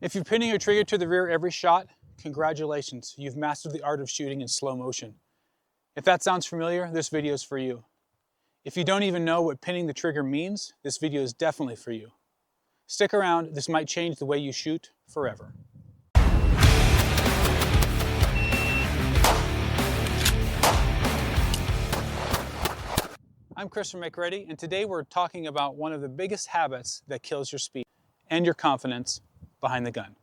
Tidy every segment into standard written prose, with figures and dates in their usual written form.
If you're pinning your trigger to the rear every shot, congratulations, you've mastered the art of shooting in slow motion. If that sounds familiar, this video is for you. If you don't even know what pinning the trigger means, this video is definitely for you. Stick around, this might change the way you shoot forever. I'm Chris from makeready, and today we're talking about one of the biggest habits that kills your speed and your confidence behind the gun.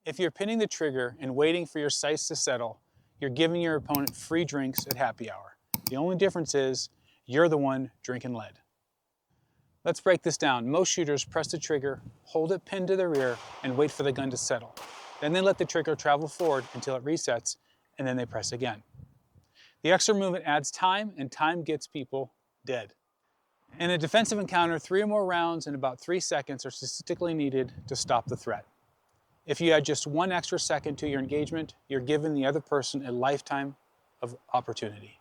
If you're pinning the trigger and waiting for your sights to settle, you're giving your opponent free drinks at happy hour. The only difference is you're the one drinking lead. Let's break this down. Most shooters press the trigger, hold it pinned to the rear, and wait for the gun to settle. Then they let the trigger travel forward until it resets, and then they press again. The extra movement adds time, and time gets people dead. In a defensive encounter, 3 or more rounds in about 3 seconds are statistically needed to stop the threat. If you add just 1 extra second to your engagement, you're giving the other person a lifetime of opportunity.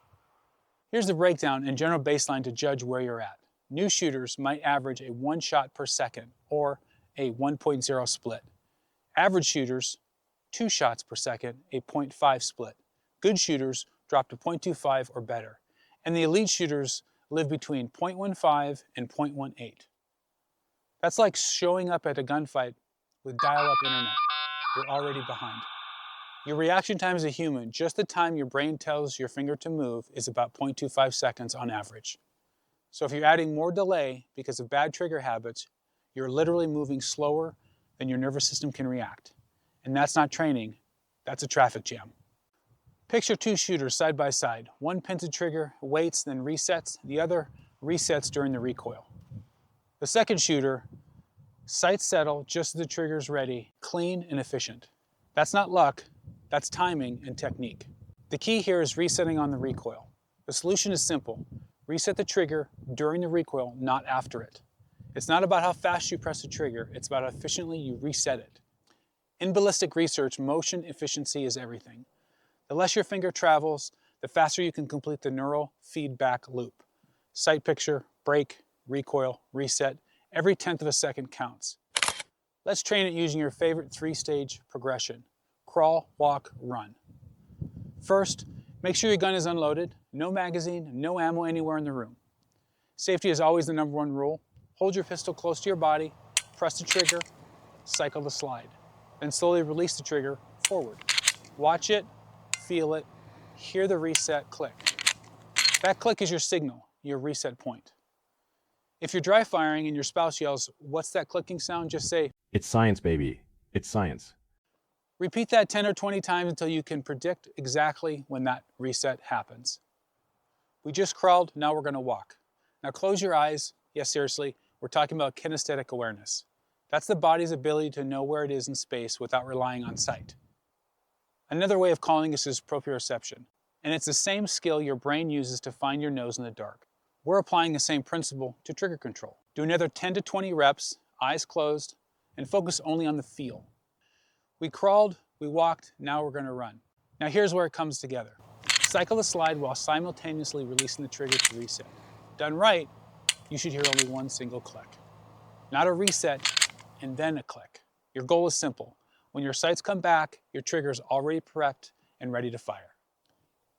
Here's the breakdown and general baseline to judge where you're at. New shooters might average a 1 shot per second, or a 1.0 split. Average shooters, 2 shots per second, a 0.5 split. Good shooters drop to 0.25 or better. And the elite shooters live between 0.15 and 0.18. That's like showing up at a gunfight with dial-up internet. You're already behind. Your reaction time as a human, just the time your brain tells your finger to move, is about 0.25 seconds on average. So if you're adding more delay because of bad trigger habits, you're literally moving slower than your nervous system can react. And that's not training, that's a traffic jam. Picture 2 shooters side by side. One pins the trigger, waits, then resets. The other resets during the recoil. The second shooter, sights settle just as the trigger's ready, clean and efficient. That's not luck, that's timing and technique. The key here is resetting on the recoil. The solution is simple. Reset the trigger during the recoil, not after it. It's not about how fast you press the trigger, it's about how efficiently you reset it. In ballistic research, motion efficiency is everything. The less your finger travels, the faster you can complete the neural feedback loop. Sight picture, break, recoil, reset. Every 1/10 of a second counts. Let's train it using your favorite 3-stage progression. Crawl, walk, run. First, make sure your gun is unloaded. No magazine, no ammo anywhere in the room. Safety is always the #1 rule. Hold your pistol close to your body, press the trigger, cycle the slide. Then slowly release the trigger forward. Watch it, feel it, hear the reset click. That click is your signal, your reset point. If you're dry firing and your spouse yells, "What's that clicking sound?" just say, "It's science, baby. It's science." Repeat that 10 or 20 times until you can predict exactly when that reset happens. We just crawled, now we're going to walk. Now close your eyes. Yes, seriously, we're talking about kinesthetic awareness. That's the body's ability to know where it is in space without relying on sight. Another way of calling this is proprioception, and it's the same skill your brain uses to find your nose in the dark. We're applying the same principle to trigger control. Do another 10 to 20 reps, eyes closed, and focus only on the feel. We crawled, we walked, now we're going to run. Now here's where it comes together. Cycle the slide while simultaneously releasing the trigger to reset. Done right, you should hear only 1 single click. Not a reset and then a click. Your goal is simple. When your sights come back, your trigger is already prepped and ready to fire.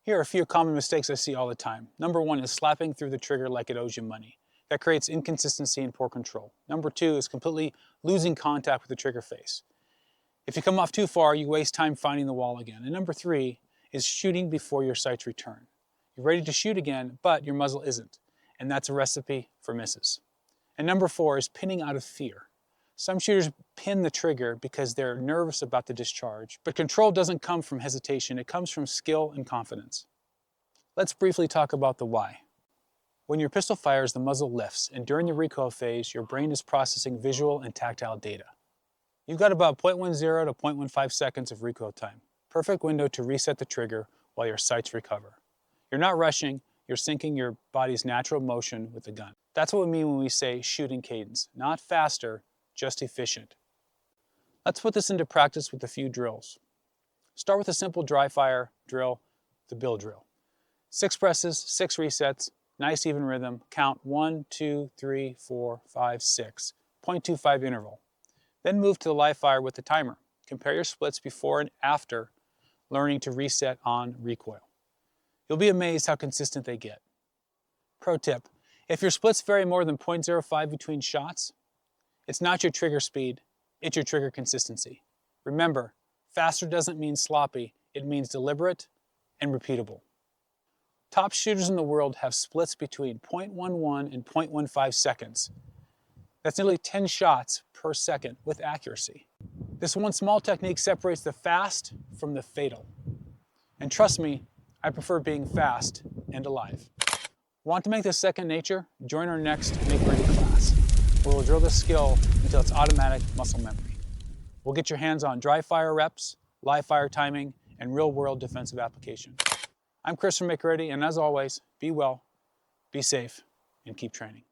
Here are a few common mistakes I see all the time. #1 is slapping through the trigger like it owes you money. That creates inconsistency and poor control. #2 is completely losing contact with the trigger face. If you come off too far, you waste time finding the wall again. And #3 is shooting before your sights return. You're ready to shoot again, but your muzzle isn't. And that's a recipe for misses. And #4 is pinning out of fear. Some shooters pin the trigger because they're nervous about the discharge, but control doesn't come from hesitation, it comes from skill and confidence. Let's briefly talk about the why. When your pistol fires, the muzzle lifts, and during the recoil phase, your brain is processing visual and tactile data. You've got about 0.10 to 0.15 seconds of recoil time. Perfect window to reset the trigger while your sights recover. You're not rushing, you're syncing your body's natural motion with the gun. That's what we mean when we say shooting cadence. Not faster, just efficient. Let's put this into practice with a few drills. Start with a simple dry fire drill, the bill drill. 6 presses, 6 resets, nice even rhythm, count 1, 2, 3, 4, 5, 6, 0.25 interval. Then move to the live fire with the timer. Compare your splits before and after learning to reset on recoil. You'll be amazed how consistent they get. Pro tip, if your splits vary more than 0.05 between shots, it's not your trigger speed, it's your trigger consistency. Remember, faster doesn't mean sloppy, it means deliberate and repeatable. Top shooters in the world have splits between 0.11 and 0.15 seconds. That's nearly 10 shots per second with accuracy. This one small technique separates the fast from the fatal. And trust me, I prefer being fast and alive. Want to make this second nature? Join our next makeready class, where we'll drill this skill until it's automatic muscle memory. We'll get your hands on dry fire reps, live fire timing, and real-world defensive application. I'm Chris from makeready, and as always, be well, be safe, and keep training.